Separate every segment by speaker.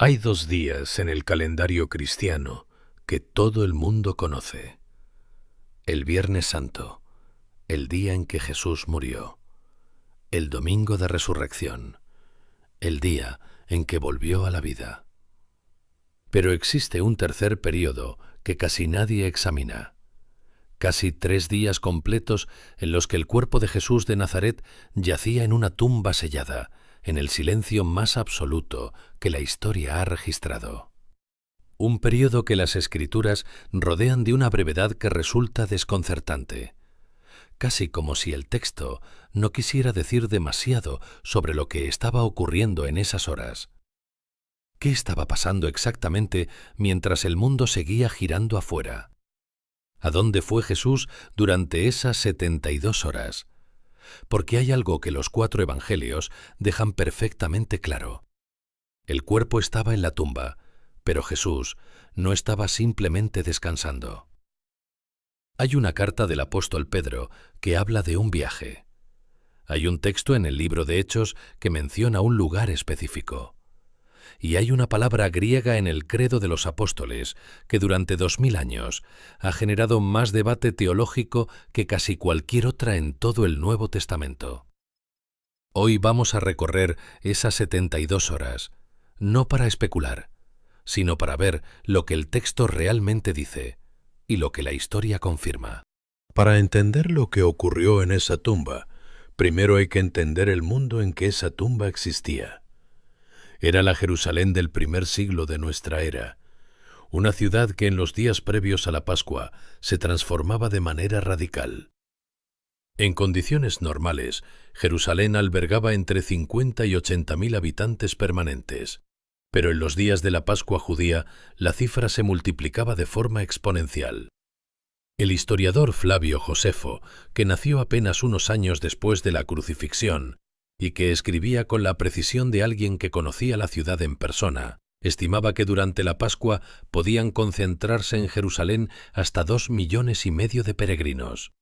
Speaker 1: Hay 2 días en el calendario cristiano que todo el mundo conoce. El Viernes Santo, el día en que Jesús murió. El Domingo de Resurrección, el día en que volvió a la vida. Pero existe un tercer período que casi nadie examina. Casi 3 días completos en los que el cuerpo de Jesús de Nazaret yacía en una tumba sellada, en el silencio más absoluto que la historia ha registrado. Un período que las Escrituras rodean de una brevedad que resulta desconcertante, casi como si el texto no quisiera decir demasiado sobre lo que estaba ocurriendo en esas horas. ¿Qué estaba pasando exactamente mientras el mundo seguía girando afuera? ¿A dónde fue Jesús durante esas 72 horas? Porque hay algo que los 4 evangelios dejan perfectamente claro. El cuerpo estaba en la tumba, pero Jesús no estaba simplemente descansando. Hay una carta del apóstol Pedro que habla de un viaje. Hay un texto en el libro de Hechos que menciona un lugar específico. Y hay una palabra griega en el credo de los apóstoles que durante 2000 años ha generado más debate teológico que casi cualquier otra en todo el Nuevo Testamento. Hoy vamos a recorrer esas 72 horas, no para especular, sino para ver lo que el texto realmente dice y lo que la historia confirma.
Speaker 2: Para entender lo que ocurrió en esa tumba, primero hay que entender el mundo en que esa tumba existía. Era la Jerusalén del primer siglo de nuestra era, una ciudad que en los días previos a la Pascua se transformaba de manera radical. En condiciones normales, Jerusalén albergaba entre 50 y 80.000 habitantes permanentes, pero en los días de la Pascua judía la cifra se multiplicaba de forma exponencial. El historiador Flavio Josefo, que nació apenas unos años después de la crucifixión, y que escribía con la precisión de alguien que conocía la ciudad en persona, estimaba que durante la Pascua podían concentrarse en Jerusalén hasta 2,5 millones de peregrinos.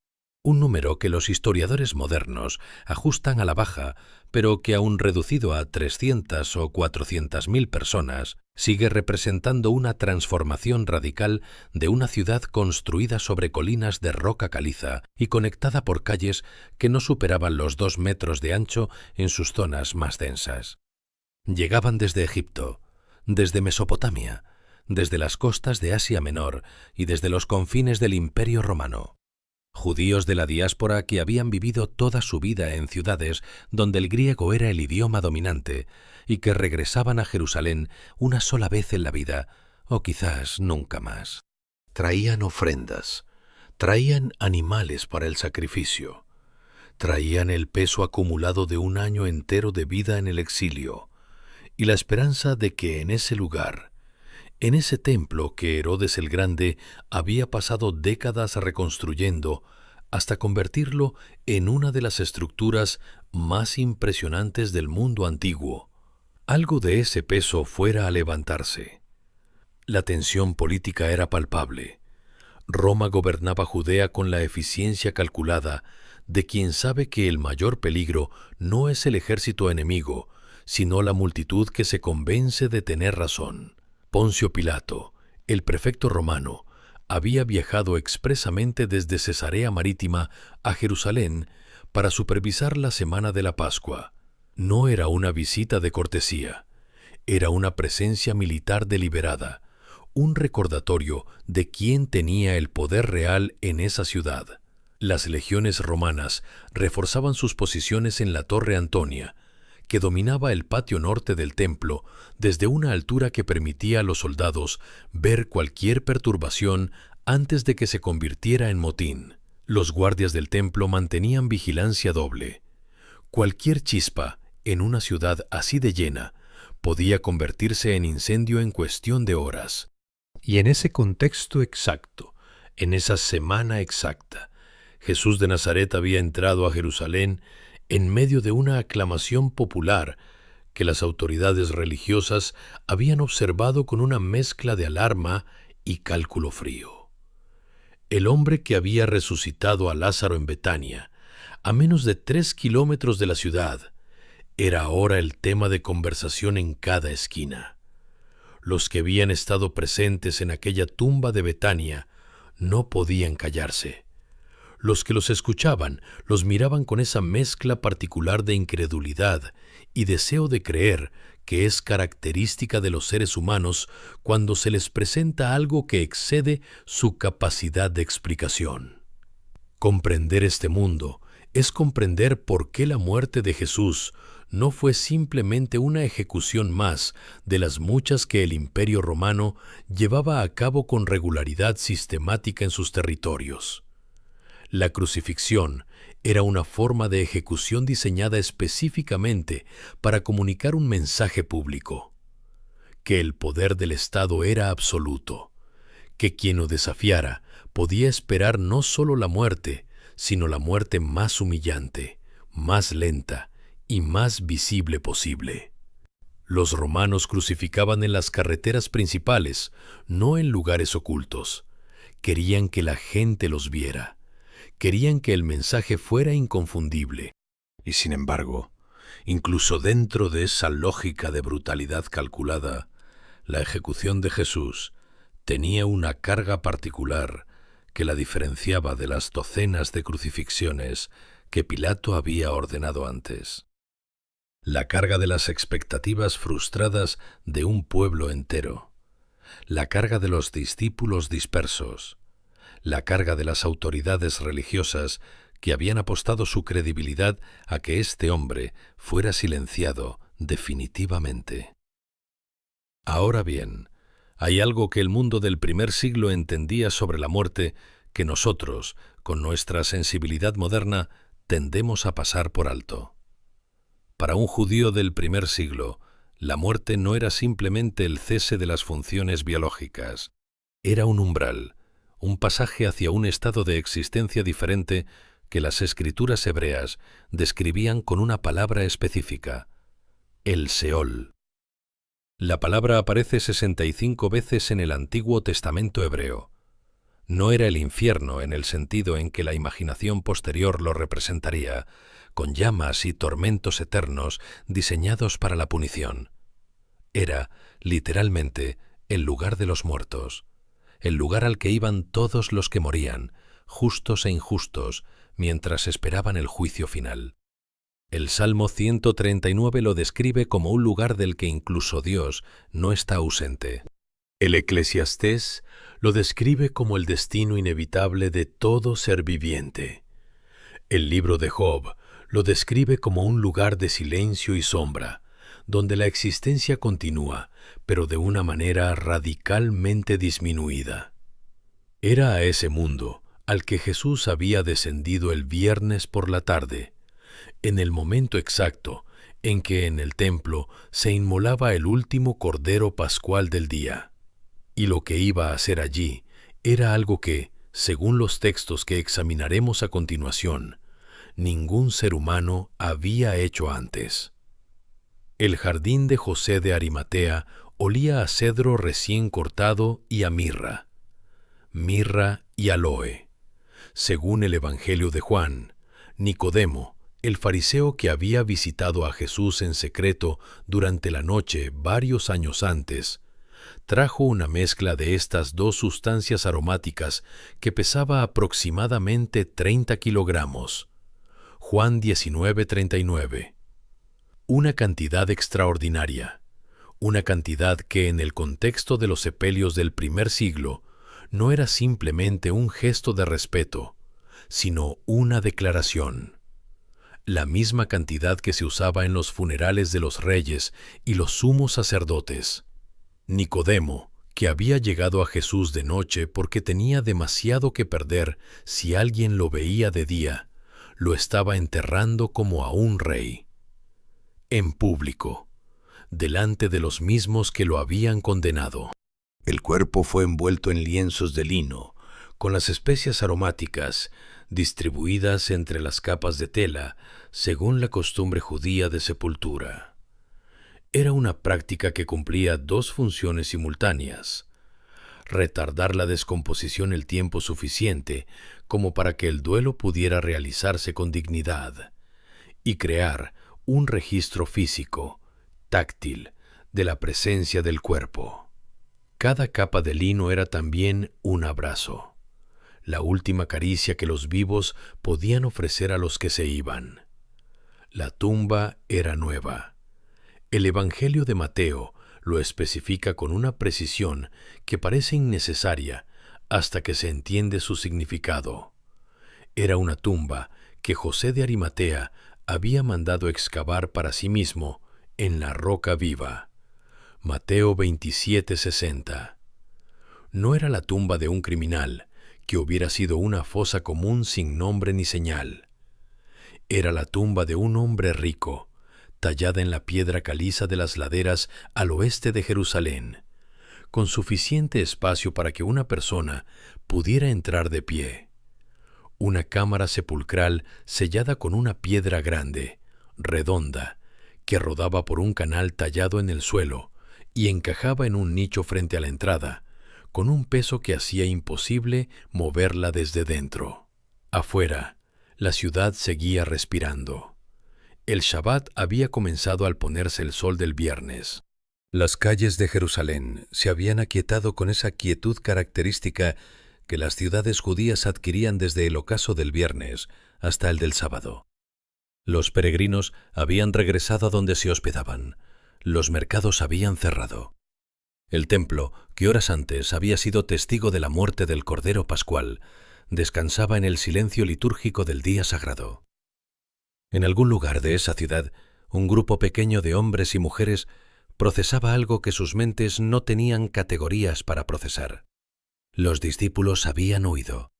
Speaker 2: Un número que los historiadores modernos ajustan a la baja, pero que aun reducido a 300 o 400.000 personas, sigue representando una transformación radical de una ciudad construida sobre colinas de roca caliza y conectada por calles que no superaban los 2 metros de ancho en sus zonas más densas. Llegaban desde Egipto, desde Mesopotamia, desde las costas de Asia Menor y desde los confines del Imperio Romano. Judíos de la diáspora que habían vivido toda su vida en ciudades donde el griego era el idioma dominante y que regresaban a Jerusalén una sola vez en la vida, o quizás nunca más. Traían ofrendas, traían animales para el sacrificio, traían el peso acumulado de un año entero de vida en el exilio y la esperanza de que en ese lugar, en ese templo que Herodes el Grande había pasado décadas reconstruyendo hasta convertirlo en una de las estructuras más impresionantes del mundo antiguo, algo de ese peso fuera a levantarse. La tensión política era palpable. Roma gobernaba Judea con la eficiencia calculada de quien sabe que el mayor peligro no es el ejército enemigo, sino la multitud que se convence de tener razón. Poncio Pilato, el prefecto romano, había viajado expresamente desde Cesarea Marítima a Jerusalén para supervisar la semana de la Pascua. No era una visita de cortesía, era una presencia militar deliberada, un recordatorio de quién tenía el poder real en esa ciudad. Las legiones romanas reforzaban sus posiciones en la Torre Antonia, que dominaba el patio norte del templo desde una altura que permitía a los soldados ver cualquier perturbación antes de que se convirtiera en motín. Los guardias del templo mantenían vigilancia doble. Cualquier chispa en una ciudad así de llena podía convertirse en incendio en cuestión de horas. Y en ese contexto exacto, en esa semana exacta, Jesús de Nazaret había entrado a Jerusalén en medio de una aclamación popular que las autoridades religiosas habían observado con una mezcla de alarma y cálculo frío. El hombre que había resucitado a Lázaro en Betania, a menos de 3 kilómetros de la ciudad, era ahora el tema de conversación en cada esquina.
Speaker 1: Los que habían estado presentes en aquella tumba de Betania no podían callarse. Los que los escuchaban los miraban con esa mezcla particular de incredulidad y deseo de creer que es característica de los seres humanos cuando se les presenta algo que excede su capacidad de explicación. Comprender este mundo es comprender por qué la muerte de Jesús no fue simplemente una ejecución más de las muchas que el Imperio Romano llevaba a cabo con regularidad sistemática en sus territorios. La crucifixión era una forma de ejecución diseñada específicamente para comunicar un mensaje público: que el poder del Estado era absoluto, que quien lo desafiara podía esperar no solo la muerte, sino la muerte más humillante, más lenta y más visible posible. Los romanos crucificaban en las carreteras principales, no en lugares ocultos. Querían que la gente los viera. Querían que el mensaje fuera inconfundible.
Speaker 2: Y sin embargo, incluso dentro de esa lógica de brutalidad calculada, la ejecución de Jesús tenía una carga particular que la diferenciaba de las docenas de crucifixiones que Pilato había ordenado antes. La carga de las expectativas frustradas de un pueblo entero, la carga de los discípulos dispersos, la carga de las autoridades religiosas que habían apostado su credibilidad a que este hombre fuera silenciado definitivamente. Ahora bien, hay algo que el mundo del primer siglo entendía sobre la muerte que nosotros, con nuestra sensibilidad moderna, tendemos a pasar por alto. Para un judío del primer siglo, la muerte no era simplemente el cese de las funciones biológicas. Era un umbral, un pasaje hacia un estado de existencia diferente que las escrituras hebreas describían con una palabra específica: el Seol. La palabra aparece 65 veces en el Antiguo Testamento hebreo. No era el infierno en el sentido en que la imaginación posterior lo representaría, con llamas y tormentos eternos diseñados para la punición. Era, literalmente, el lugar de los muertos, el lugar al que iban todos los que morían, justos e injustos, mientras esperaban el juicio final. El Salmo 139 lo describe como un lugar del que incluso Dios no está ausente. El Eclesiastés lo describe como el destino inevitable de todo ser viviente. El libro de Job lo describe como un lugar de silencio y sombra, donde la existencia continúa, pero de una manera radicalmente disminuida. Era a ese mundo al que Jesús había descendido el viernes por la tarde, en el momento exacto en que en el templo se inmolaba el último cordero pascual del día. Y lo que iba a hacer allí era algo que, según los textos que examinaremos a continuación, ningún ser humano había hecho antes. El jardín de José de Arimatea olía a cedro recién cortado y a mirra y aloe. Según el Evangelio de Juan, Nicodemo, el fariseo que había visitado a Jesús en secreto durante la noche varios años antes, trajo una mezcla de estas dos sustancias aromáticas que pesaba aproximadamente 30 kilogramos. Juan 19:39. Una cantidad extraordinaria, una cantidad que en el contexto de los sepelios del primer siglo no era simplemente un gesto de respeto, sino una declaración. La misma cantidad que se usaba en los funerales de los reyes y los sumos sacerdotes. Nicodemo, que había llegado a Jesús de noche porque tenía demasiado que perder si alguien lo veía de día, lo estaba enterrando como a un rey. En público, delante de los mismos que lo habían condenado. El cuerpo fue envuelto en lienzos de lino, con las especias aromáticas distribuidas entre las capas de tela, según la costumbre judía de sepultura. Era una práctica que cumplía dos funciones simultáneas: retardar la descomposición el tiempo suficiente como para que el duelo pudiera realizarse con dignidad, y crear un registro físico, táctil, de la presencia del cuerpo. Cada capa de lino era también un abrazo, la última caricia que los vivos podían ofrecer a los que se iban. La tumba era nueva. El Evangelio de Mateo lo especifica con una precisión que parece innecesaria hasta que se entiende su significado. Era una tumba que José de Arimatea había mandado excavar para sí mismo en la roca viva. Mateo 27:60. No era la tumba de un criminal, que hubiera sido una fosa común sin nombre ni señal. Era la tumba de un hombre rico, tallada en la piedra caliza de las laderas al oeste de Jerusalén, con suficiente espacio para que una persona pudiera entrar de pie. Una cámara sepulcral sellada con una piedra grande, redonda, que rodaba por un canal tallado en el suelo y encajaba en un nicho frente a la entrada, con un peso que hacía imposible moverla desde dentro. Afuera, la ciudad seguía respirando. El Shabbat había comenzado al ponerse el sol del viernes. Las calles de Jerusalén se habían aquietado con esa quietud característica que las ciudades judías adquirían desde el ocaso del viernes hasta el del sábado. Los peregrinos habían regresado a donde se hospedaban. Los mercados habían cerrado. El templo, que horas antes había sido testigo de la muerte del Cordero Pascual, descansaba en el silencio litúrgico del día sagrado. En algún lugar de esa ciudad, un grupo pequeño de hombres y mujeres procesaba algo que sus mentes no tenían categorías para procesar. Los discípulos habían huido.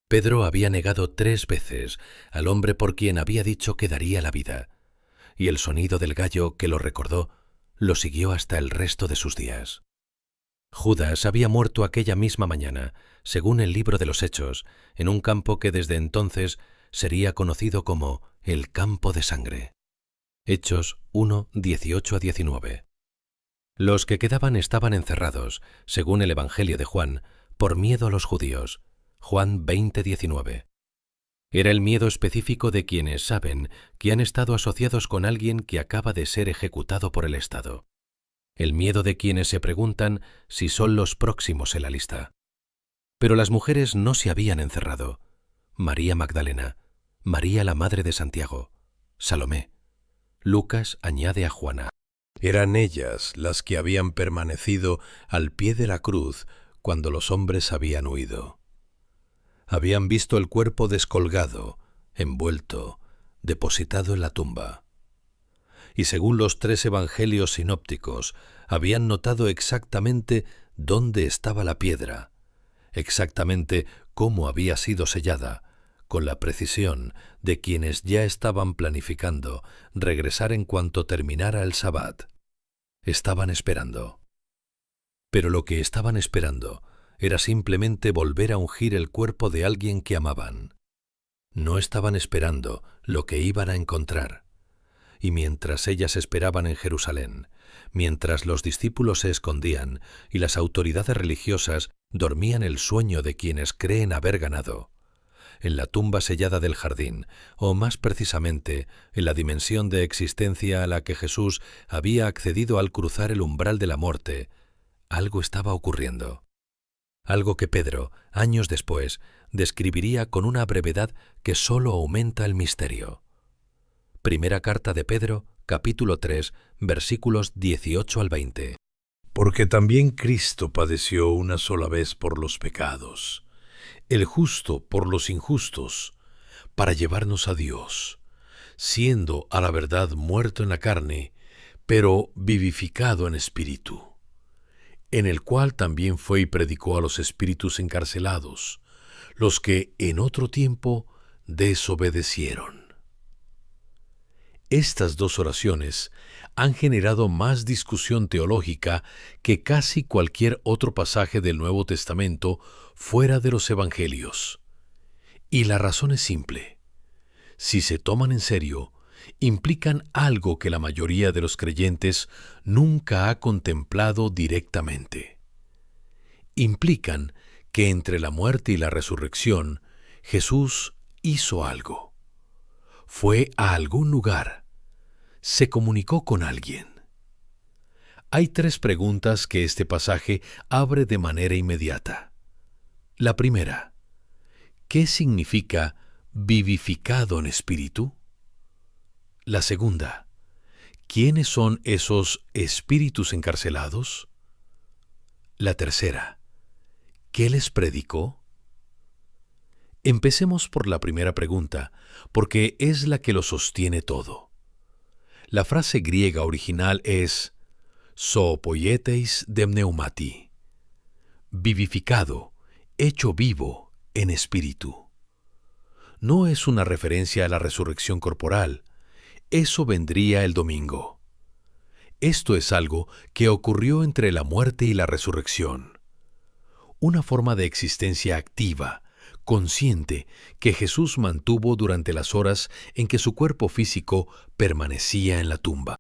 Speaker 2: Pedro había negado 3 veces al hombre por quien había dicho que daría la vida, y el sonido del gallo que lo recordó lo siguió hasta el resto de sus días. Judas había muerto aquella misma mañana, según el libro de los Hechos, en un campo que desde entonces sería conocido como el campo de sangre. Hechos 1, 18-19. Los que quedaban estaban encerrados, según el Evangelio de Juan, por miedo a los judíos. Juan 20:19. Era el miedo específico de quienes saben que han estado asociados con alguien que acaba de ser ejecutado por el Estado. El miedo de quienes se preguntan si son los próximos en la lista. Pero las mujeres no se habían encerrado. María Magdalena, María la madre de Santiago, Salomé. Lucas añade a Juana. Eran ellas las que habían permanecido al pie de la cruz cuando los hombres habían huido. Habían visto el cuerpo descolgado, envuelto, depositado en la tumba. Y según los 3 evangelios sinópticos, habían notado exactamente dónde estaba la piedra, exactamente cómo había sido sellada, con la precisión de quienes ya estaban planificando regresar en cuanto terminara el Sabbat. Estaban esperando. Pero lo que estaban esperando era simplemente volver a ungir el cuerpo de alguien que amaban. No estaban esperando lo que iban a encontrar. Y mientras ellas esperaban en Jerusalén, mientras los discípulos se escondían y las autoridades religiosas dormían el sueño de quienes creen haber ganado, en la tumba sellada del jardín, o más precisamente, en la dimensión de existencia a la que Jesús había accedido al cruzar el umbral de la muerte, algo estaba ocurriendo. Algo que Pedro, años después, describiría con una brevedad que sólo aumenta el misterio. Primera carta de Pedro, capítulo 3, versículos 18-20. Porque también Cristo padeció una sola vez por los pecados, el justo por los injustos, para llevarnos a Dios, siendo a la verdad muerto en la carne, pero vivificado en espíritu, en el cual también fue y predicó a los espíritus encarcelados, los que en otro tiempo desobedecieron. Estas 2 oraciones han generado más discusión teológica que casi cualquier otro pasaje del Nuevo Testamento fuera de los Evangelios. Y la razón es simple. Si se toman en serio, implican algo que la mayoría de los creyentes nunca ha contemplado directamente. Implican que entre la muerte y la resurrección, Jesús hizo algo. Fue a algún lugar, se comunicó con alguien.
Speaker 1: Hay 3 preguntas que este pasaje abre de manera inmediata. La primera, ¿qué significa vivificado en espíritu? La segunda, ¿quiénes son esos espíritus encarcelados? La tercera, ¿qué les predicó? Empecemos por la primera pregunta, porque es la que lo sostiene todo. La frase griega original es «zoopoieteis de pneumati», vivificado, hecho vivo en espíritu. No es una referencia a la resurrección corporal. Eso vendría el domingo. Esto es algo que ocurrió entre la muerte y la resurrección. Una forma de existencia activa, consciente, que Jesús mantuvo durante las horas en que su cuerpo físico permanecía en la tumba.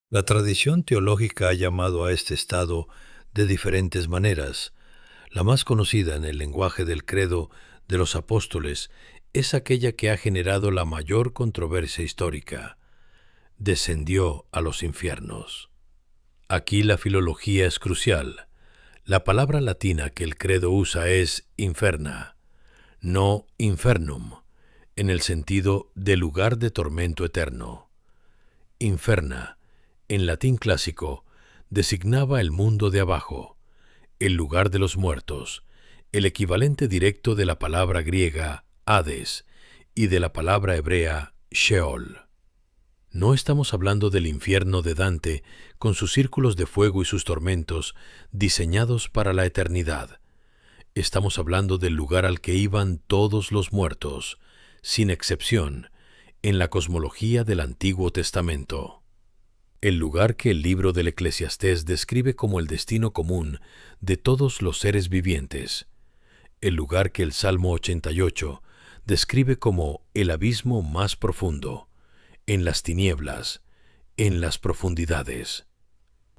Speaker 2: La tradición teológica ha llamado a este estado de diferentes maneras. La más conocida en el lenguaje del credo de los apóstoles es aquella que ha generado la mayor controversia histórica. Descendió a los infiernos. Aquí la filología es crucial. La palabra latina que el credo usa es inferna, no infernum, en el sentido de lugar de tormento eterno. Inferna, en latín clásico, designaba el mundo de abajo, el lugar de los muertos, el equivalente directo de la palabra griega Hades y de la palabra hebrea Sheol. No estamos hablando del infierno de Dante con sus círculos de fuego y sus tormentos diseñados para la eternidad. Estamos hablando del lugar al que iban todos los muertos, sin excepción, en la cosmología del Antiguo Testamento. El lugar que el libro del Eclesiastés describe como el destino común de todos los seres vivientes. El lugar que el Salmo 88 describe como el abismo más profundo, en las tinieblas, en las profundidades.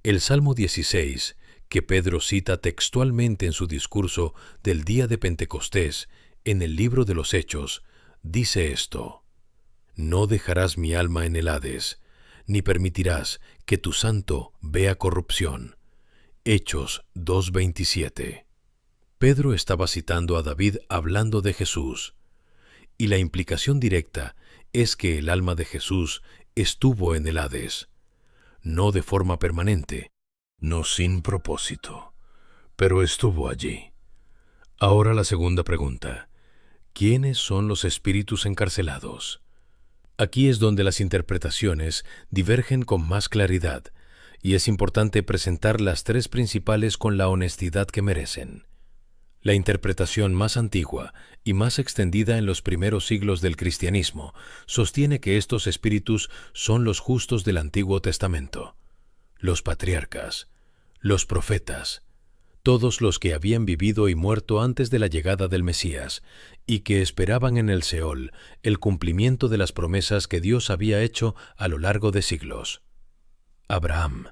Speaker 2: El Salmo 16, que Pedro cita textualmente en su discurso del día de Pentecostés en el libro de los Hechos, dice esto: «No dejarás mi alma en el Hades, ni permitirás que tu santo vea corrupción». Hechos 2:27. Pedro estaba citando a David hablando de Jesús, y la implicación directa es que el alma de Jesús estuvo en el Hades, no de forma permanente, no sin propósito, pero estuvo allí. Ahora la segunda pregunta: ¿quiénes son los espíritus encarcelados? Aquí es donde las interpretaciones divergen con más claridad, y es importante presentar las 3 principales con la honestidad que merecen. La interpretación más antigua y más extendida en los primeros siglos del cristianismo sostiene que estos espíritus son los justos del Antiguo Testamento, los patriarcas, los profetas, todos los que habían vivido y muerto antes de la llegada del Mesías y que esperaban en el Seol el cumplimiento de las promesas que Dios había hecho a lo largo de siglos. Abraham,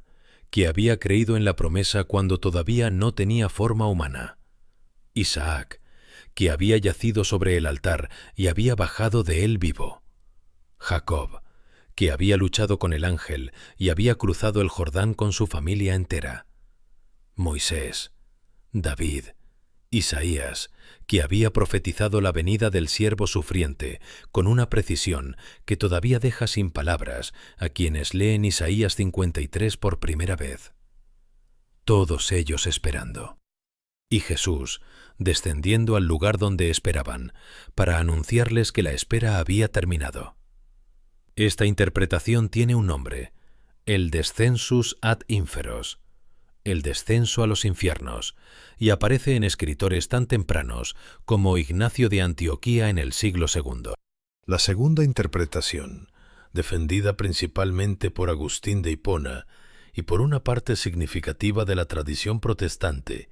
Speaker 2: que había creído en la promesa cuando todavía no tenía forma humana. Isaac, que había yacido sobre el altar y había bajado de él vivo. Jacob, que había luchado con el ángel y había cruzado el Jordán con su familia entera. Moisés, David, Isaías, que había profetizado la venida del siervo sufriente con una precisión que todavía deja sin palabras a quienes leen Isaías 53 por primera vez. Todos ellos esperando. Y Jesús, descendiendo al lugar donde esperaban, para anunciarles que la espera había terminado. Esta interpretación tiene un nombre: el descensus ad inferos, el descenso a los infiernos, y aparece en escritores tan tempranos como Ignacio de Antioquía en el siglo II. La segunda interpretación, defendida principalmente por Agustín de Hipona y por una parte significativa de la tradición protestante,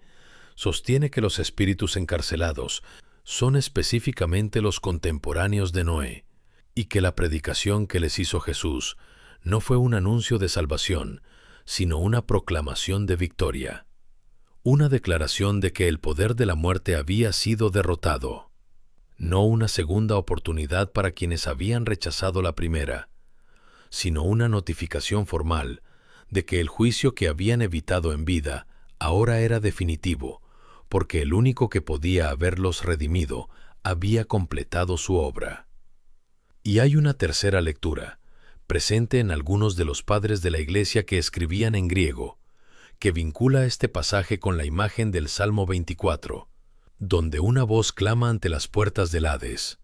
Speaker 2: sostiene que los espíritus encarcelados son específicamente los contemporáneos de Noé, y que la predicación que les hizo Jesús no fue un anuncio de salvación, sino una proclamación de victoria, una declaración de que el poder de la muerte había sido derrotado, no una segunda oportunidad para quienes habían rechazado la primera, sino una notificación formal de que el juicio que habían evitado en vida ahora era definitivo, porque el único que podía haberlos redimido había completado su obra. Y hay una tercera lectura, presente en algunos de los padres de la Iglesia que escribían en griego, que vincula este pasaje con la imagen del Salmo 24, donde una voz clama ante las puertas del Hades: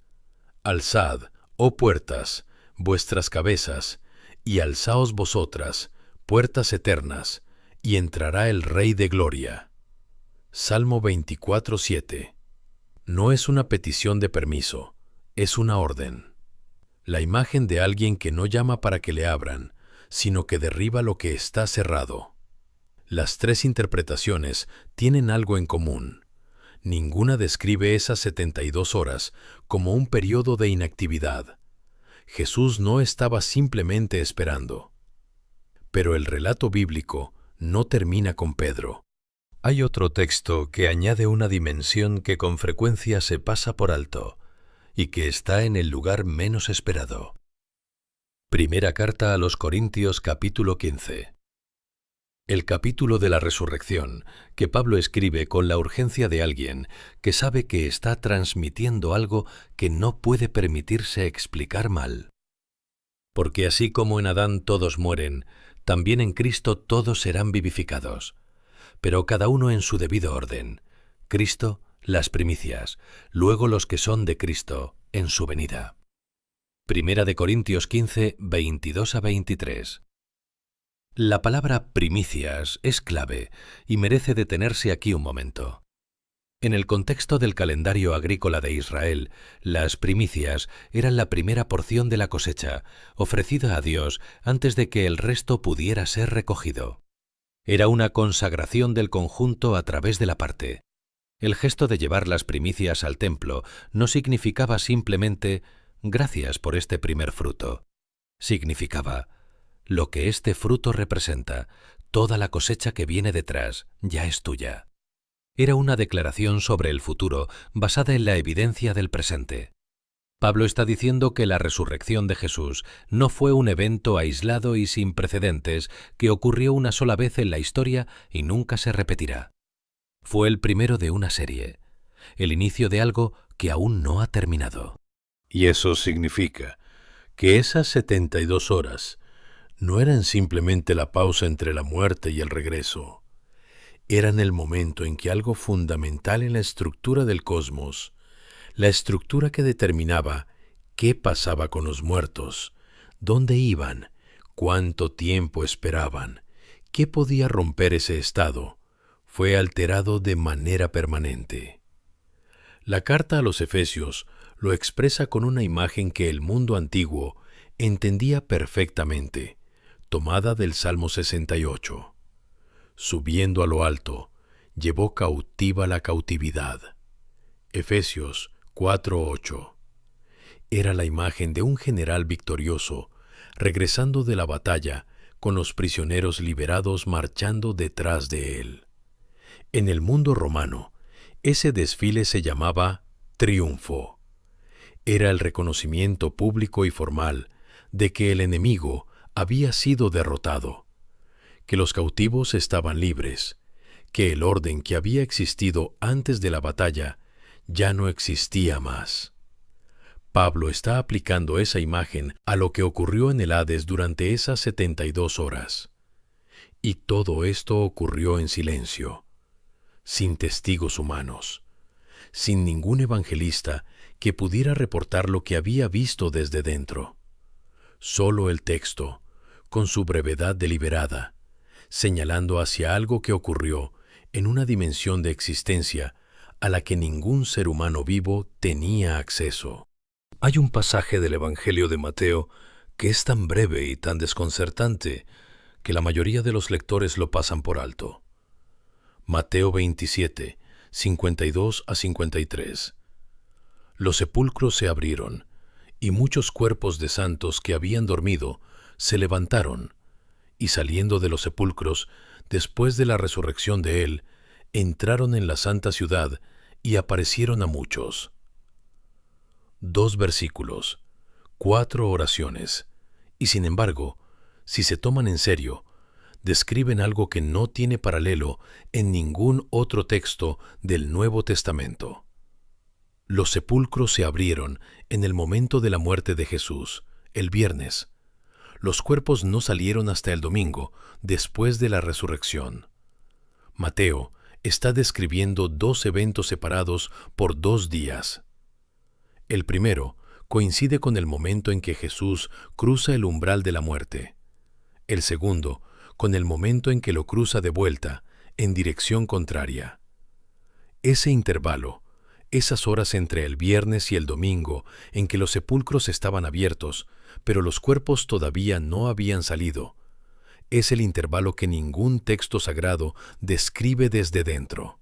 Speaker 2: «Alzad, oh puertas, vuestras cabezas, y alzaos vosotras, puertas eternas, y entrará el Rey de Gloria». Salmo 24:7. No es una petición de permiso, es una orden. La imagen de alguien que no llama para que le abran, sino que derriba lo que está cerrado. Las tres interpretaciones tienen algo en común. Ninguna describe esas 72 horas como un periodo de inactividad. Jesús no estaba simplemente esperando. Pero el relato bíblico no termina con Pedro. Hay otro texto que añade una dimensión que con frecuencia se pasa por alto y que está en el lugar menos esperado. Primera carta a los Corintios, capítulo 15. El capítulo de la resurrección, que Pablo escribe con la urgencia de alguien que sabe que está transmitiendo algo que no puede permitirse explicar mal. Porque así como en Adán todos mueren, también en Cristo todos serán vivificados, pero cada uno en su debido orden. Cristo, las primicias, luego los que son de Cristo, en su venida. Primera de Corintios 15, 22-23. La palabra primicias es clave y merece detenerse aquí un momento. En el contexto del calendario agrícola de Israel, las primicias eran la primera porción de la cosecha, ofrecida a Dios antes de que el resto pudiera ser recogido. Era una consagración del conjunto a través de la parte. El gesto de llevar las primicias al templo no significaba simplemente «gracias por este primer fruto». Significaba «lo que este fruto representa, toda la cosecha que viene detrás, ya es tuya». Era una declaración sobre el futuro basada en la evidencia del presente. Pablo está diciendo que la resurrección de Jesús no fue un evento aislado y sin precedentes que ocurrió una sola vez en la historia y nunca se repetirá. Fue el primero de una serie, el inicio de algo que aún no ha terminado.
Speaker 1: Y eso significa que esas 72 horas no eran simplemente la pausa entre la muerte y el regreso. Eran el momento en que algo fundamental en la estructura del cosmos, la estructura que determinaba qué pasaba con los muertos, dónde iban, cuánto tiempo esperaban, qué podía romper ese estado, fue alterado de manera permanente. La carta a los Efesios lo expresa con una imagen que el mundo antiguo entendía perfectamente, tomada del Salmo 68. Subiendo a lo alto, llevó cautiva la cautividad. Efesios 4:8. Era la imagen de un general victorioso, regresando de la batalla, con los prisioneros liberados marchando detrás de él. En el mundo romano, ese desfile se llamaba triunfo. Era el reconocimiento público y formal de que el enemigo había sido derrotado, que los cautivos estaban libres, que el orden que había existido antes de la batalla ya no existía más. Pablo está aplicando esa imagen a lo que ocurrió en el Hades durante esas 72 horas. Y todo esto ocurrió en silencio, sin testigos humanos, sin ningún evangelista que pudiera reportar lo que había visto desde dentro. Solo el texto, con su brevedad deliberada, señalando hacia algo que ocurrió en una dimensión de existencia a la que ningún ser humano vivo tenía acceso. Hay un pasaje del Evangelio de Mateo que es tan breve y tan desconcertante que la mayoría de los lectores lo pasan por alto. Mateo 27, 52-53. Los sepulcros se abrieron, y muchos cuerpos de santos que habían dormido se levantaron, y saliendo de los sepulcros, después de la resurrección de él, entraron en la santa ciudad y aparecieron a muchos. 2 versículos, 4 oraciones, y sin embargo, si se toman en serio, describen algo que no tiene paralelo en ningún otro texto del Nuevo Testamento. Los sepulcros se abrieron en el momento de la muerte de Jesús, el viernes. Los cuerpos no salieron hasta el domingo, después de la resurrección. Mateo está describiendo dos eventos separados por 2 días. El primero coincide con el momento en que Jesús cruza el umbral de la muerte. El segundo, con el momento en que lo cruza de vuelta, en dirección contraria. Ese intervalo, esas horas entre el viernes y el domingo en que los sepulcros estaban abiertos, pero los cuerpos todavía no habían salido, es el intervalo que ningún texto sagrado describe desde dentro.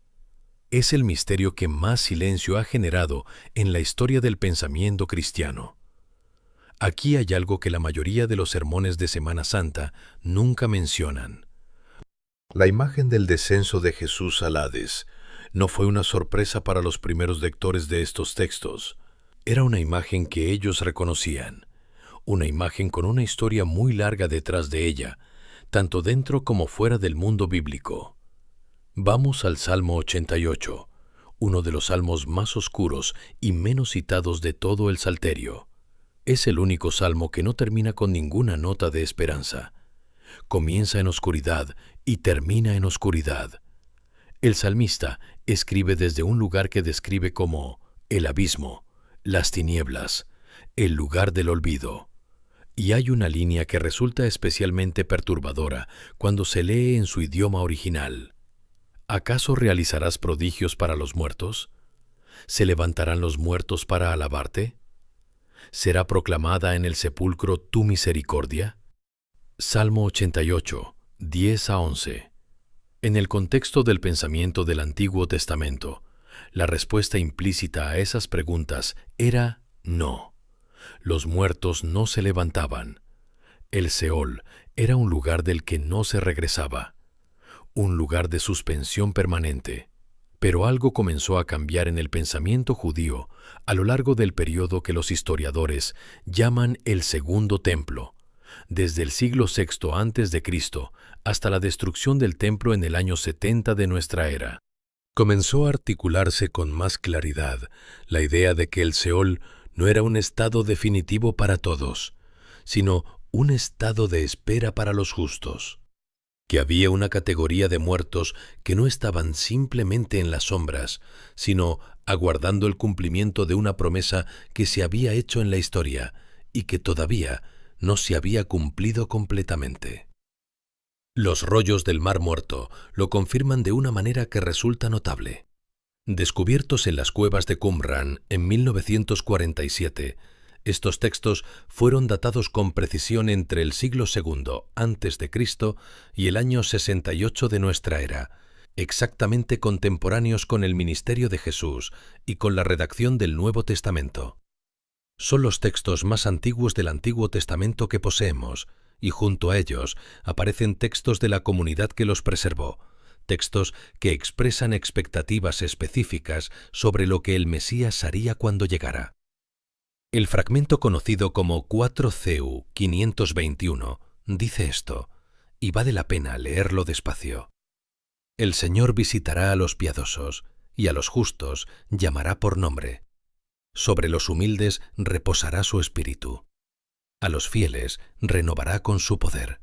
Speaker 1: Es el misterio que más silencio ha generado en la historia del pensamiento cristiano. Aquí hay algo que la mayoría de los sermones de Semana Santa nunca mencionan.
Speaker 2: La imagen del descenso de Jesús al Hades no fue una sorpresa para los primeros lectores de estos textos. Era una imagen que ellos reconocían, una imagen con una historia muy larga detrás de ella, tanto dentro como fuera del mundo bíblico. Vamos al Salmo 88, uno de los salmos más oscuros y menos citados de todo el Salterio. Es el único salmo que no termina con ninguna nota de esperanza. Comienza en oscuridad y termina en oscuridad. El salmista escribe desde un lugar que describe como el abismo, las tinieblas, el lugar del olvido. Y hay una línea que resulta especialmente perturbadora cuando se lee en su idioma original. ¿Acaso realizarás prodigios para los muertos? ¿Se levantarán los muertos para alabarte? ¿Será proclamada en el sepulcro tu misericordia? Salmo 88, 10-11. En el contexto del pensamiento del Antiguo Testamento, la respuesta implícita a esas preguntas era no. Los muertos no se levantaban. El Seol era un lugar del que no se regresaba, un lugar de suspensión permanente. Pero algo comenzó a cambiar en el pensamiento judío a lo largo del periodo que los historiadores llaman el Segundo Templo, desde el siglo VI a.C. hasta la destrucción del templo en el año 70 de nuestra era. Comenzó a articularse con más claridad la idea de que el Seol no era un estado definitivo para todos, sino un estado de espera para los justos. Que había una categoría de muertos que no estaban simplemente en las sombras, sino aguardando el cumplimiento de una promesa que se había hecho en la historia y que todavía no se había cumplido completamente. Los rollos del Mar Muerto lo confirman de una manera que resulta notable. Descubiertos en las cuevas de Qumran en 1947, estos textos fueron datados con precisión entre el siglo II a.C. y el año 68 de nuestra era, exactamente contemporáneos con el ministerio de Jesús y con la redacción del Nuevo Testamento. Son los textos más antiguos del Antiguo Testamento que poseemos, y junto a ellos aparecen textos de la comunidad que los preservó, textos que expresan expectativas específicas sobre lo que el Mesías haría cuando llegara. El fragmento conocido como 4CU 521 dice esto, y vale la pena leerlo despacio. El Señor visitará a los piadosos, y a los justos llamará por nombre. Sobre los humildes reposará su espíritu. A los fieles renovará con su poder,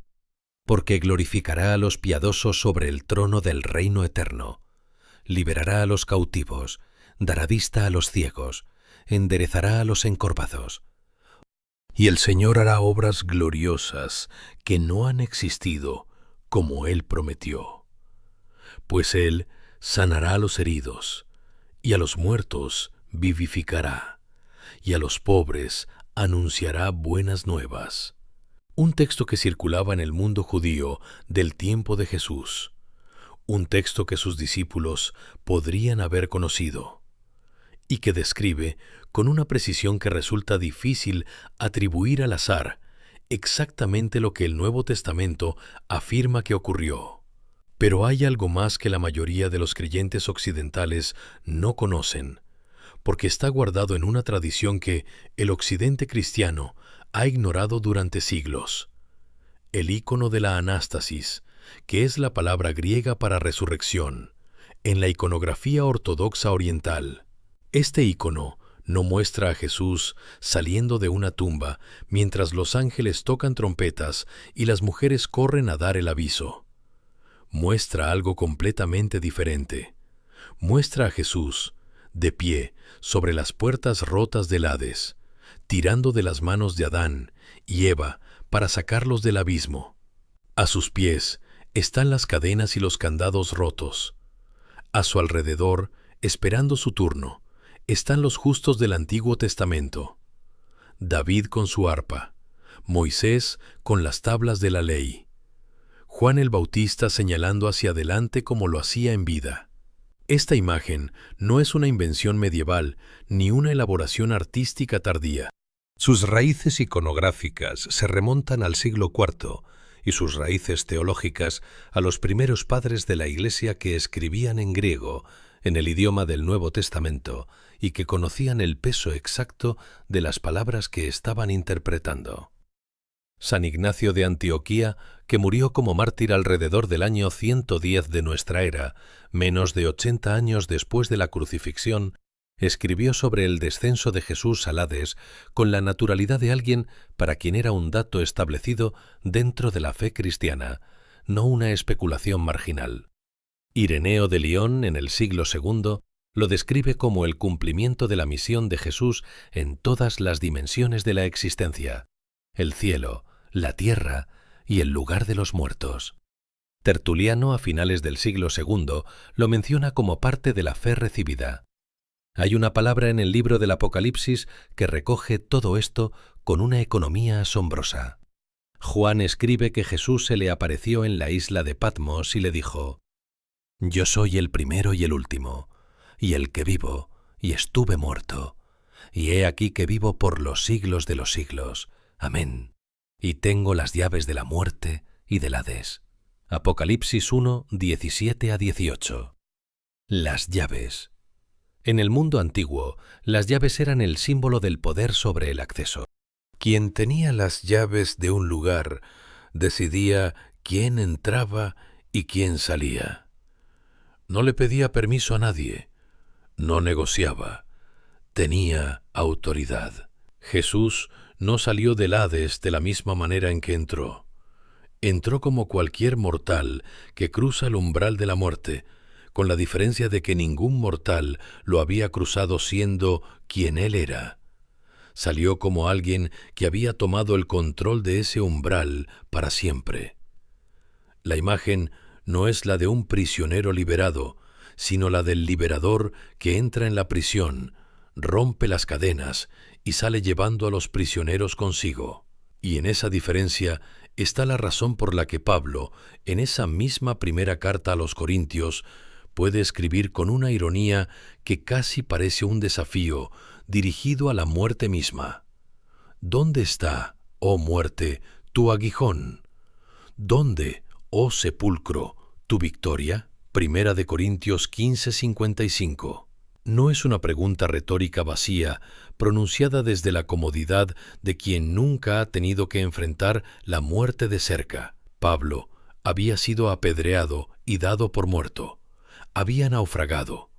Speaker 2: porque glorificará a los piadosos sobre el trono del reino eterno. Liberará a los cautivos, dará vista a los ciegos, enderezará a los encorvados. Y el Señor hará obras gloriosas que no han existido, como Él prometió. Pues Él sanará a los heridos, y a los muertos vivificará, y a los pobres anunciará buenas nuevas. Un texto que circulaba en el mundo judío del tiempo de Jesús, un texto que sus discípulos podrían haber conocido, y que describe, con una precisión que resulta difícil atribuir al azar, exactamente lo que el Nuevo Testamento afirma que ocurrió. Pero hay algo más que la mayoría de los creyentes occidentales no conocen, porque está guardado en una tradición que el occidente cristiano ha ignorado durante siglos. El ícono de la anástasis,
Speaker 1: que es la palabra griega para resurrección, en la iconografía ortodoxa oriental. Este icono no muestra a Jesús saliendo de una tumba mientras los ángeles tocan trompetas y las mujeres corren a dar el aviso. Muestra algo completamente diferente. Muestra a Jesús, de pie, sobre las puertas rotas del Hades, tirando de las manos de Adán y Eva para sacarlos del abismo. A sus pies están las cadenas y los candados rotos. A su alrededor, esperando su turno, están los justos del Antiguo Testamento. David con su arpa, Moisés con las tablas de la ley, Juan el Bautista señalando hacia adelante como lo hacía en vida. Esta imagen no es una invención medieval ni una elaboración artística tardía.
Speaker 2: Sus raíces iconográficas se remontan al siglo IV y sus raíces teológicas a los primeros padres de la Iglesia que escribían en griego, en el idioma del Nuevo Testamento, y que conocían el peso exacto de las palabras que estaban interpretando. San Ignacio de Antioquía, que murió como mártir alrededor del año 110 de nuestra era, menos de 80 años después de la crucifixión, escribió sobre el descenso de Jesús al Hades con la naturalidad de alguien para quien era un dato establecido dentro de la fe cristiana, no una especulación marginal. Ireneo de Lión, en el siglo II, lo describe como el cumplimiento de la misión de Jesús en todas las dimensiones de la existencia: el cielo, la tierra y el lugar de los muertos. Tertuliano, a finales del siglo II, lo menciona como parte de la fe recibida. Hay una palabra en el libro del Apocalipsis que recoge todo esto con una economía asombrosa. Juan escribe que Jesús se le apareció en la isla de Patmos y le dijo: «Yo soy el primero y el último, y el que vivo, y estuve muerto, y he aquí que vivo por los siglos de los siglos. Amén. Y tengo las llaves de la muerte y del Hades». Apocalipsis 1, 17-18. Las llaves. En el mundo antiguo, las llaves eran el símbolo del poder sobre el acceso. Quien tenía las llaves de un lugar decidía quién entraba y quién salía. No le pedía permiso a nadie, no negociaba, tenía autoridad. Jesús no salió del Hades de la misma manera en que entró. Entró como cualquier mortal que cruza el umbral de la muerte, con la diferencia de que ningún mortal lo había cruzado siendo quien él era. Salió como alguien que había tomado el control de ese umbral para siempre. La imagen no es la de un prisionero liberado, sino la del liberador que entra en la prisión, rompe las cadenas y sale llevando a los prisioneros consigo. Y en esa diferencia está la razón por la que Pablo, en esa misma primera carta a los Corintios, puede escribir con una ironía que casi parece un desafío dirigido a la muerte misma: ¿Dónde está, oh muerte, tu aguijón? ¿Dónde, oh sepulcro, tu victoria? Primera de Corintios 15:55. No es una pregunta retórica vacía, pronunciada desde la comodidad de quien nunca ha tenido que enfrentar la muerte de cerca. Pablo había sido apedreado y dado por muerto. Había naufragado.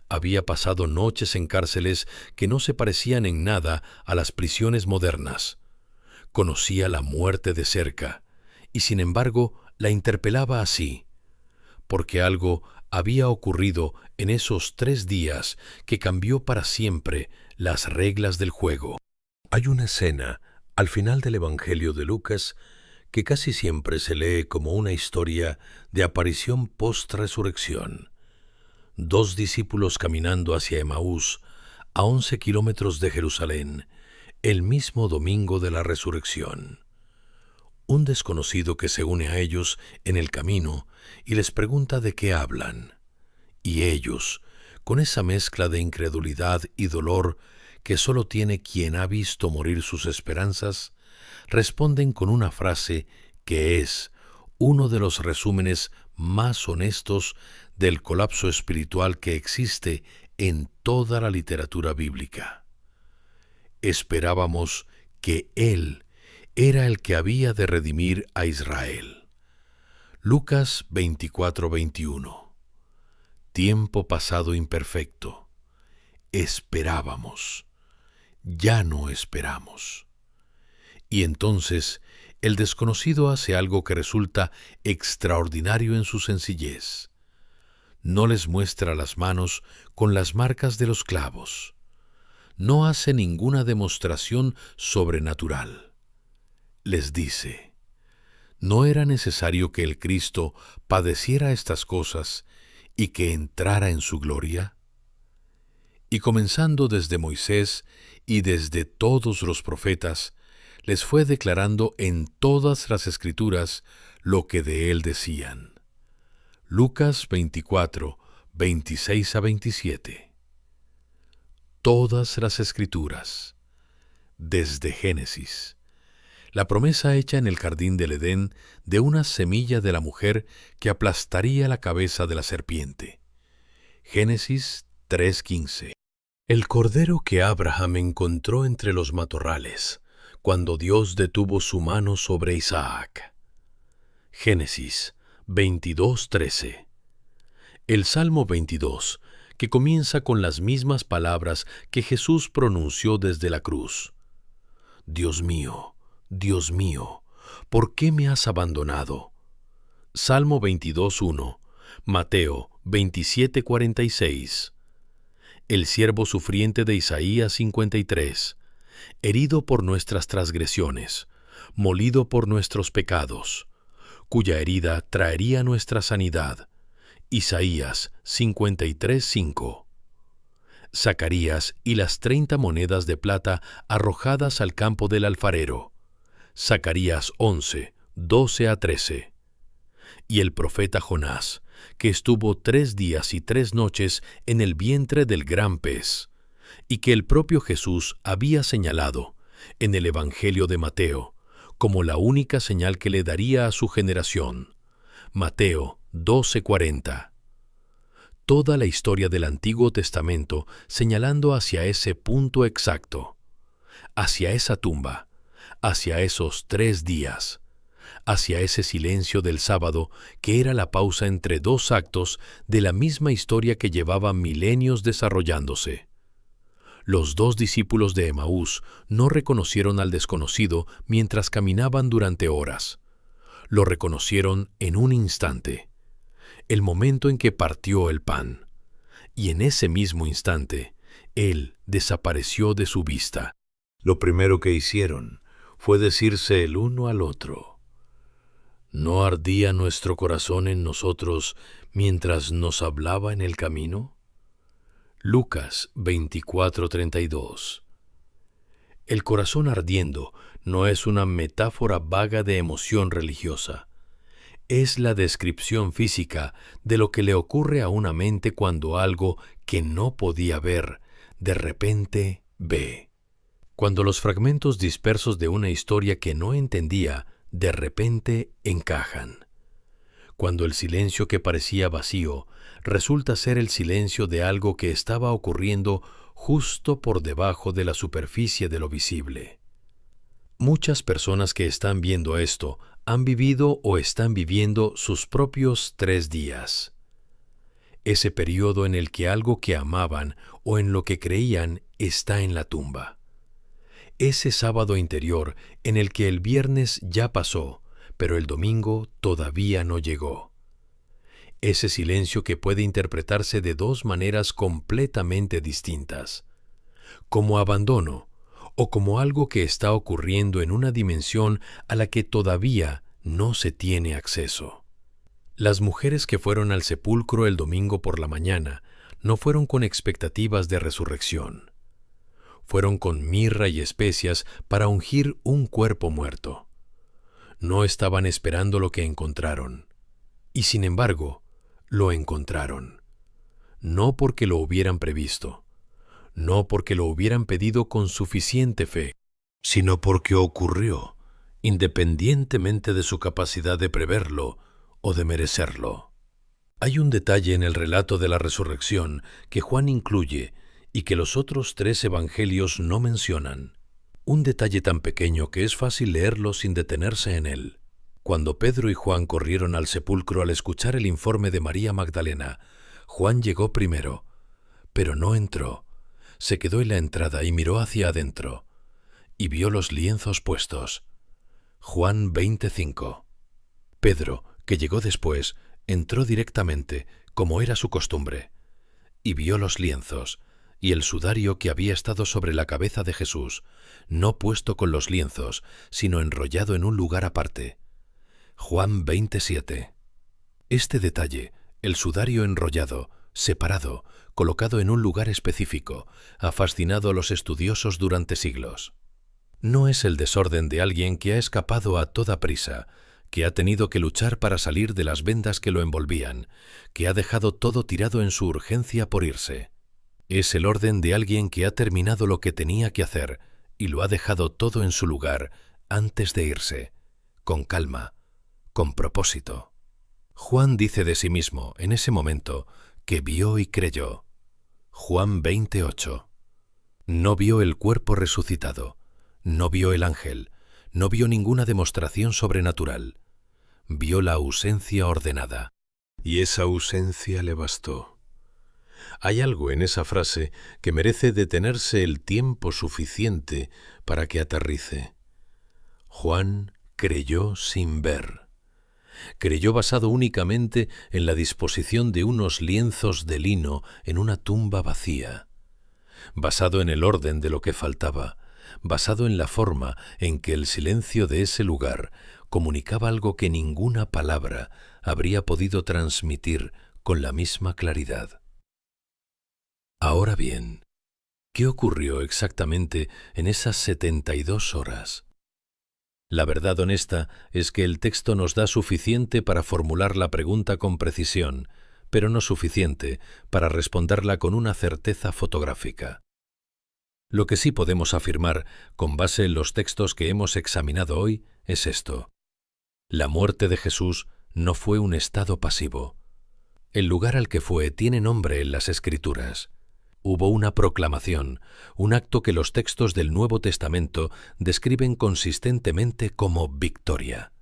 Speaker 2: Había pasado noches en cárceles que no se parecían en nada a las prisiones modernas. Conocía la muerte de cerca, y sin embargo la interpelaba así, porque algo había ocurrido en esos 3 días que cambió para siempre las reglas del juego. Hay una escena al final del Evangelio de Lucas que casi siempre se lee como una historia de aparición post-resurrección. 2 discípulos caminando hacia Emaús, a 11 kilómetros de Jerusalén, el mismo domingo de la resurrección. Un desconocido que se une a ellos en el camino y les pregunta de qué hablan. Y ellos, con esa mezcla de incredulidad y dolor que solo tiene quien ha visto morir sus esperanzas, responden con una frase que es uno de los resúmenes más honestos del colapso espiritual que existe en toda la literatura bíblica. Esperábamos que Él era el que había de redimir a Israel. Lucas 24:21. Tiempo pasado imperfecto. Esperábamos. Ya no esperamos. Y entonces el desconocido hace algo que resulta extraordinario en su sencillez. No les muestra las manos con las marcas de los clavos. No hace ninguna demostración sobrenatural. Les dice: ¿no era necesario que el Cristo padeciera estas cosas y que entrara en su gloria? Y comenzando desde Moisés y desde todos los profetas, les fue declarando en todas las Escrituras lo que de él decían. Lucas 24, 26 a 27. Todas las Escrituras, desde Génesis. La promesa hecha en el jardín del Edén de una semilla de la mujer que aplastaría la cabeza de la serpiente. Génesis 3:15. El cordero que Abraham encontró entre los matorrales, cuando Dios detuvo su mano sobre Isaac. Génesis 22:13. El Salmo 22, que comienza con las mismas palabras que Jesús pronunció desde la cruz. Dios mío, ¿por qué me has abandonado? Salmo 22:1, Mateo 27:46. El siervo sufriente de Isaías 53, herido por nuestras transgresiones, molido por nuestros pecados, cuya herida traería nuestra sanidad. Isaías 53:5. Zacarías y las 30 monedas de plata arrojadas al campo del alfarero. Zacarías 11, 12 a 13. Y el profeta Jonás, que estuvo 3 días y 3 noches en el vientre del gran pez, y que el propio Jesús había señalado en el Evangelio de Mateo como la única señal que le daría a su generación. Mateo 12:40. Toda la historia del Antiguo Testamento señalando hacia ese punto exacto, hacia esa tumba, hacia esos 3 días, hacia ese silencio del sábado que era la pausa entre 2 actos de la misma historia que llevaba milenios desarrollándose. Los 2 discípulos de Emaús no reconocieron al desconocido mientras caminaban durante horas. Lo reconocieron en un instante, el momento en que partió el pan. Y en ese mismo instante, él desapareció de su vista. Lo primero que hicieron fue decirse el uno al otro: ¿no ardía nuestro corazón en nosotros mientras nos hablaba en el camino? Lucas 24:32. El corazón ardiendo no es una metáfora vaga de emoción religiosa. Es la descripción física de lo que le ocurre a una mente cuando algo que no podía ver, de repente ve. Cuando los fragmentos dispersos de una historia que no entendía, de repente encajan. Cuando el silencio que parecía vacío resulta ser el silencio de algo que estaba ocurriendo justo por debajo de la superficie de lo visible. Muchas personas que están viendo esto han vivido o están viviendo sus propios 3 días. Ese periodo en el que algo que amaban o en lo que creían está en la tumba. Ese sábado interior en el que el viernes ya pasó, pero el domingo todavía no llegó. Ese silencio que puede interpretarse de 2 maneras completamente distintas: como abandono o como algo que está ocurriendo en una dimensión a la que todavía no se tiene acceso. Las mujeres que fueron al sepulcro el domingo por la mañana no fueron con expectativas de resurrección. Fueron con mirra y especias para ungir un cuerpo muerto. No estaban esperando lo que encontraron. Y sin embargo, lo encontraron. No porque lo hubieran previsto, no porque lo hubieran pedido con suficiente fe, sino porque ocurrió, independientemente de su capacidad de preverlo o de merecerlo. Hay un detalle en el relato de la resurrección que Juan incluye y que los otros 3 evangelios no mencionan. Un detalle tan pequeño que es fácil leerlo sin detenerse en él. Cuando Pedro y Juan corrieron al sepulcro al escuchar el informe de María Magdalena, Juan llegó primero, pero no entró. Se quedó en la entrada y miró hacia adentro, y vio los lienzos puestos. Juan 20:5. Pedro, que llegó después, entró directamente, como era su costumbre, y vio los lienzos, y el sudario que había estado sobre la cabeza de Jesús, no puesto con los lienzos, sino enrollado en un lugar aparte. Juan 27. Este detalle, el sudario enrollado, separado, colocado en un lugar específico, ha fascinado a los estudiosos durante siglos. No es el desorden de alguien que ha escapado a toda prisa, que ha tenido que luchar para salir de las vendas que lo envolvían, que ha dejado todo tirado en su urgencia por irse. Es el orden de alguien que ha terminado lo que tenía que hacer y lo ha dejado todo en su lugar antes de irse, con calma, con propósito. Juan dice de sí mismo, en ese momento, que vio y creyó. Juan 20:8. No vio el cuerpo resucitado, no vio el ángel, no vio ninguna demostración sobrenatural. Vio la ausencia ordenada. Y esa ausencia le bastó. Hay algo en esa frase que merece detenerse el tiempo suficiente para que aterrice. Juan creyó sin ver. Creyó basado únicamente en la disposición de unos lienzos de lino en una tumba vacía, basado en el orden de lo que faltaba, basado en la forma en que el silencio de ese lugar comunicaba algo que ninguna palabra habría podido transmitir con la misma claridad. Ahora bien, ¿qué ocurrió exactamente en esas 72 horas? La verdad honesta es que el texto nos da suficiente para formular la pregunta con precisión, pero no suficiente para responderla con una certeza fotográfica. Lo que sí podemos afirmar, con base en los textos que hemos examinado hoy, es esto. La muerte de Jesús no fue un estado pasivo. El lugar al que fue tiene nombre en las Escrituras. Hubo una proclamación, un acto que los textos del Nuevo Testamento describen consistentemente como victoria.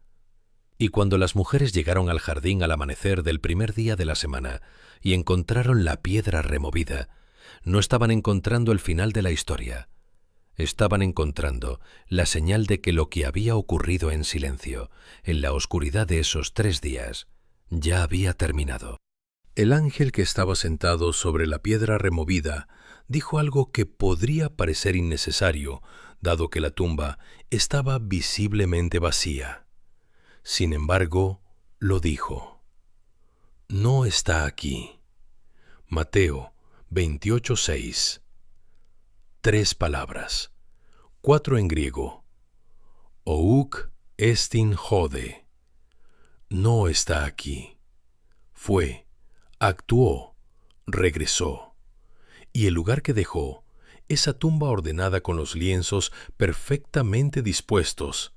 Speaker 2: Y cuando las mujeres llegaron al jardín al amanecer del primer día de la semana y encontraron la piedra removida, no estaban encontrando el final de la historia. Estaban encontrando la señal de que lo que había ocurrido en silencio, en la oscuridad de esos 3 días, ya había terminado. El ángel que estaba sentado sobre la piedra removida dijo algo que podría parecer innecesario, dado que la tumba estaba visiblemente vacía. Sin embargo, lo dijo. No está aquí. Mateo 28:6. 3 palabras, 4 en griego. Ouk estin hode. No está aquí. Fue, actuó, regresó. Y el lugar que dejó, esa tumba ordenada con los lienzos perfectamente dispuestos,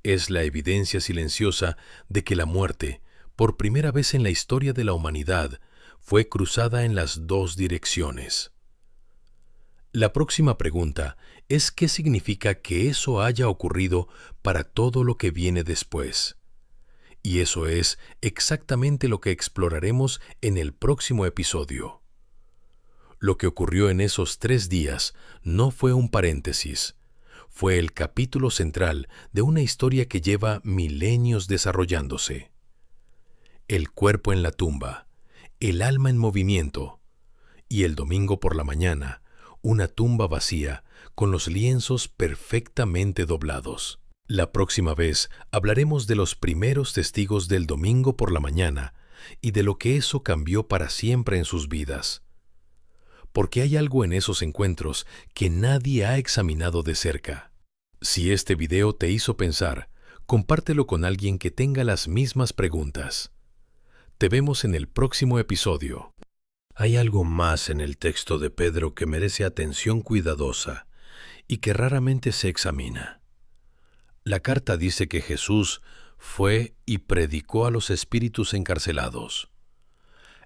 Speaker 2: es la evidencia silenciosa de que la muerte, por primera vez en la historia de la humanidad, fue cruzada en las 2 direcciones. La próxima pregunta es ¿qué significa que eso haya ocurrido para todo lo que viene después? Y eso es exactamente lo que exploraremos en el próximo episodio. Lo que ocurrió en esos 3 días no fue un paréntesis, fue el capítulo central de una historia que lleva milenios desarrollándose. El cuerpo en la tumba, el alma en movimiento, y el domingo por la mañana, una tumba vacía con los lienzos perfectamente doblados. La próxima vez hablaremos de los primeros testigos del domingo por la mañana y de lo que eso cambió para siempre en sus vidas. Porque hay algo en esos encuentros que nadie ha examinado de cerca. Si este video te hizo pensar, compártelo con alguien que tenga las mismas preguntas. Te vemos en el próximo episodio. Hay algo más en el texto de Pedro que merece atención cuidadosa y que raramente se examina. La carta dice que Jesús fue y predicó a los espíritus encarcelados.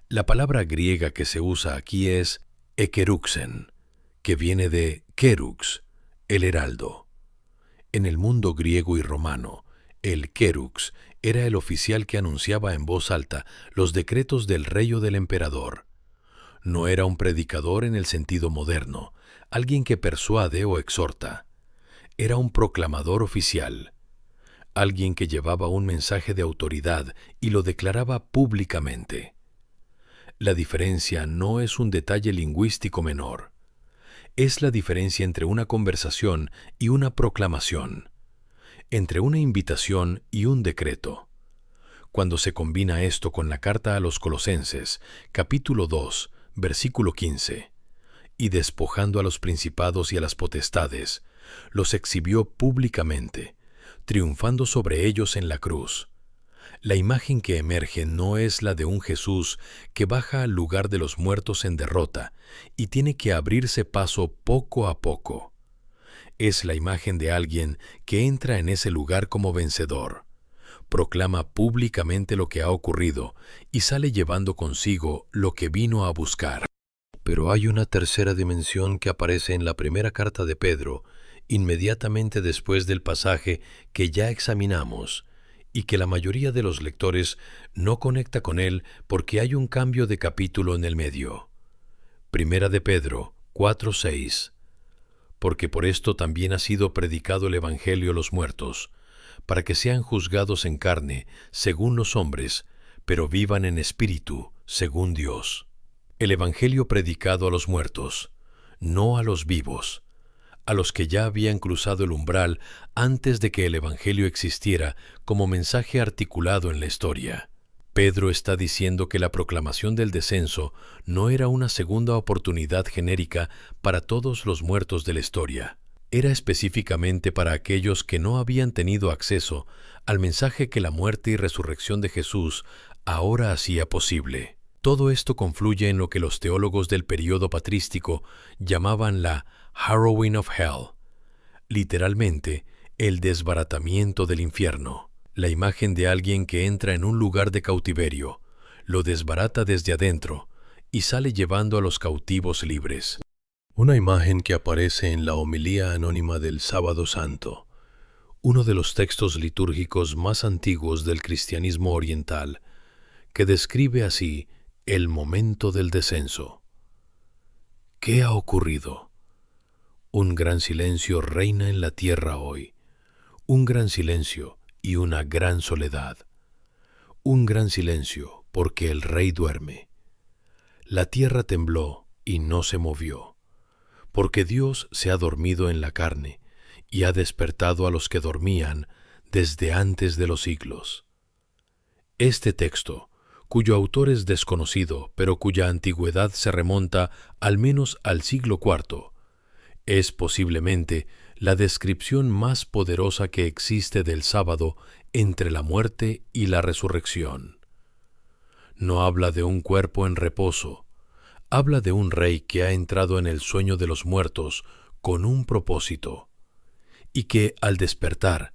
Speaker 2: La palabra griega que se usa aquí es ekeruxen, que viene de kerux, el heraldo. En el mundo griego y romano, el kerux Era el oficial que anunciaba en voz alta los decretos del rey o del emperador. No era un predicador en el sentido moderno, alguien que persuade o exhorta. Era un proclamador oficial, alguien que llevaba un mensaje de autoridad y lo declaraba públicamente. La diferencia no es un detalle lingüístico menor. Es la diferencia entre una conversación y una proclamación, entre una invitación y un decreto. Cuando se combina esto con la carta a los Colosenses, capítulo 2, versículo 15, y despojando a los principados y a las potestades, los exhibió públicamente, triunfando sobre ellos en la cruz. La imagen que emerge no es la de un Jesús que baja al lugar de los muertos en derrota y tiene que abrirse paso poco a poco. Es la imagen de alguien que entra en ese lugar como vencedor, proclama públicamente lo que ha ocurrido y sale llevando consigo lo que vino a buscar. Pero hay una tercera dimensión que aparece en la primera carta de Pedro, inmediatamente después del pasaje que ya examinamos, y que la mayoría de los lectores no conecta con él porque hay un cambio de capítulo en el medio. Primera de Pedro 4:6. Porque por esto también ha sido predicado el Evangelio a los muertos, para que sean juzgados en carne, según los hombres, pero vivan en espíritu, según Dios. El Evangelio predicado a los muertos, no a los vivos, a los que ya habían cruzado el umbral antes de que el Evangelio existiera como mensaje articulado en la historia. Pedro está diciendo que la proclamación del descenso no era una segunda oportunidad genérica para todos los muertos de la historia. Era específicamente para aquellos que no habían tenido acceso al mensaje que la muerte y resurrección de Jesús ahora hacía posible. Todo esto confluye en lo que los teólogos del período patrístico llamaban la harrowing of hell, literalmente, el desbaratamiento del infierno. La imagen de alguien que entra en un lugar de cautiverio, lo desbarata desde adentro y sale llevando a los cautivos libres. Una imagen que aparece en la homilía anónima del Sábado Santo, uno de los textos litúrgicos más antiguos del cristianismo oriental, que describe así el momento del descenso. ¿Qué ha ocurrido? Un gran silencio reina en la tierra hoy, un gran silencio y una gran soledad. Un gran silencio porque el Rey duerme. La tierra tembló y no se movió, porque Dios se ha dormido en la carne y ha despertado a los que dormían desde antes de los siglos. Este texto, cuyo autor es desconocido, pero cuya antigüedad se remonta al menos al siglo IV, es posiblemente la descripción más poderosa que existe del sábado entre la muerte y la resurrección. No habla de un cuerpo en reposo, habla de un rey que ha entrado en el sueño de los muertos con un propósito, y que al despertar,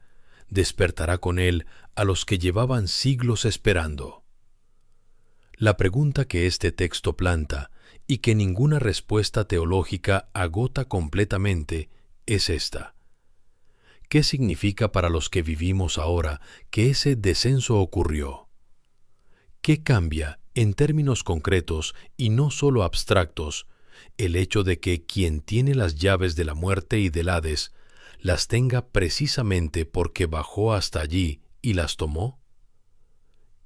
Speaker 2: despertará con él a los que llevaban siglos esperando. La pregunta que este texto planta y que ninguna respuesta teológica agota completamente es esta. ¿Qué significa para los que vivimos ahora que ese descenso ocurrió? ¿Qué cambia, en términos concretos y no solo abstractos, el hecho de que quien tiene las llaves de la muerte y del Hades las tenga precisamente porque bajó hasta allí y las tomó?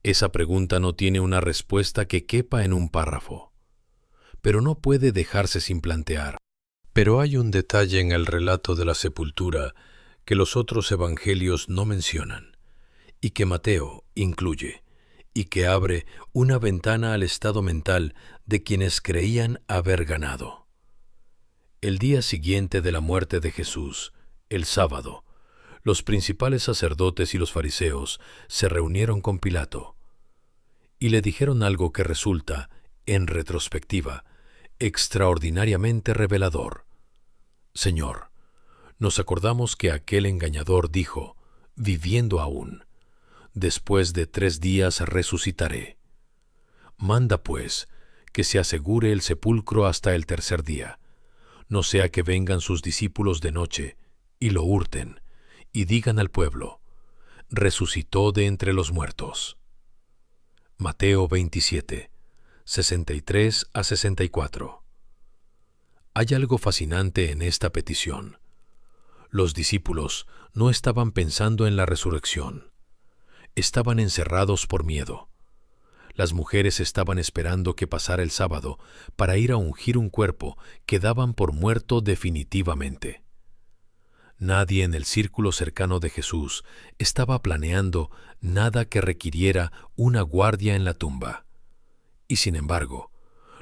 Speaker 2: Esa pregunta no tiene una respuesta que quepa en un párrafo, pero no puede dejarse sin plantear. Pero hay un detalle en el relato de la sepultura que los otros evangelios no mencionan, y que Mateo incluye, y que abre una ventana al estado mental de quienes creían haber ganado. El día siguiente de la muerte de Jesús, el sábado, los principales sacerdotes y los fariseos se reunieron con Pilato y le dijeron algo que resulta, en retrospectiva, extraordinariamente revelador. Señor, nos acordamos que aquel engañador dijo, viviendo aún, después de 3 días resucitaré. Manda, pues, que se asegure el sepulcro hasta el tercer día, no sea que vengan sus discípulos de noche y lo hurten, y digan al pueblo,
Speaker 1: resucitó de entre los muertos. Mateo 27, 63 a 64. Hay algo fascinante en esta petición. Los discípulos no estaban pensando en la resurrección. Estaban encerrados por miedo. Las mujeres estaban esperando que pasara el sábado para ir a ungir un cuerpo que daban por muerto definitivamente. Nadie en el círculo cercano de Jesús estaba planeando nada que requiriera una guardia en la tumba. Y sin embargo,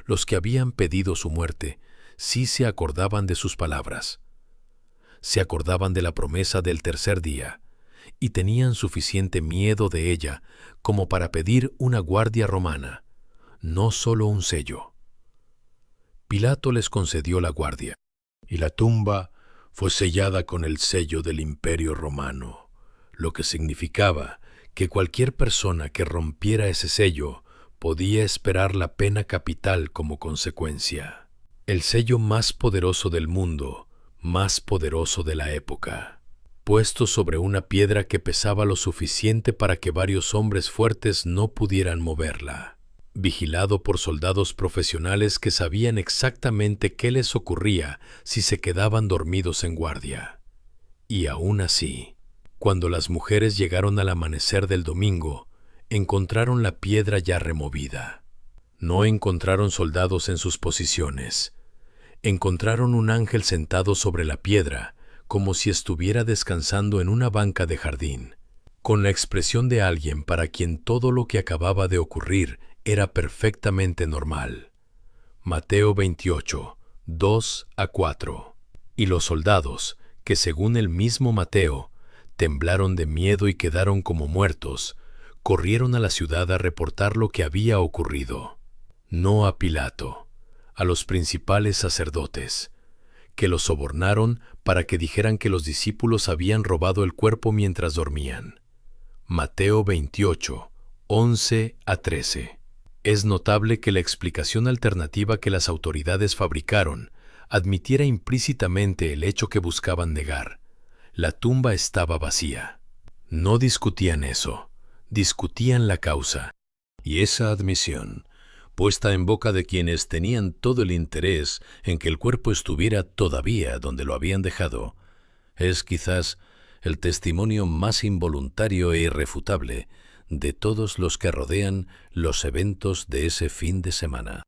Speaker 1: los que habían pedido su muerte sí se acordaban de sus palabras. Se acordaban de la promesa del tercer día y tenían suficiente miedo de ella como para pedir una guardia romana, no solo un sello. Pilato les concedió la guardia, y la tumba fue sellada con el sello del Imperio Romano, lo que significaba que cualquier persona que rompiera ese sello podía esperar la pena capital como consecuencia. El sello más poderoso del mundo, más poderoso de la época, puesto sobre una piedra que pesaba lo suficiente para que varios hombres fuertes no pudieran moverla, vigilado por soldados profesionales que sabían exactamente qué les ocurría si se quedaban dormidos en guardia. Y aún así, cuando las mujeres llegaron al amanecer del domingo, encontraron la piedra ya removida. No encontraron soldados en sus posiciones. Encontraron un ángel sentado sobre la piedra, como si estuviera descansando en una banca de jardín, con la expresión de alguien para quien todo lo que acababa de ocurrir era perfectamente normal. Mateo 28, 2 a 4. Y los soldados, que según el mismo Mateo, temblaron de miedo y quedaron como muertos, corrieron a la ciudad a reportar lo que había ocurrido. No a Pilato, a los principales sacerdotes, que los sobornaron para que dijeran que los discípulos habían robado el cuerpo mientras dormían. Mateo 28, 11 a 13. Es notable que la explicación alternativa que las autoridades fabricaron admitiera implícitamente el hecho que buscaban negar. La tumba estaba vacía. No discutían eso, discutían la causa. Y esa admisión, puesta en boca de quienes tenían todo el interés en que el cuerpo estuviera todavía donde lo habían dejado, es quizás el testimonio más involuntario e irrefutable de todos los que rodean los eventos de ese fin de semana.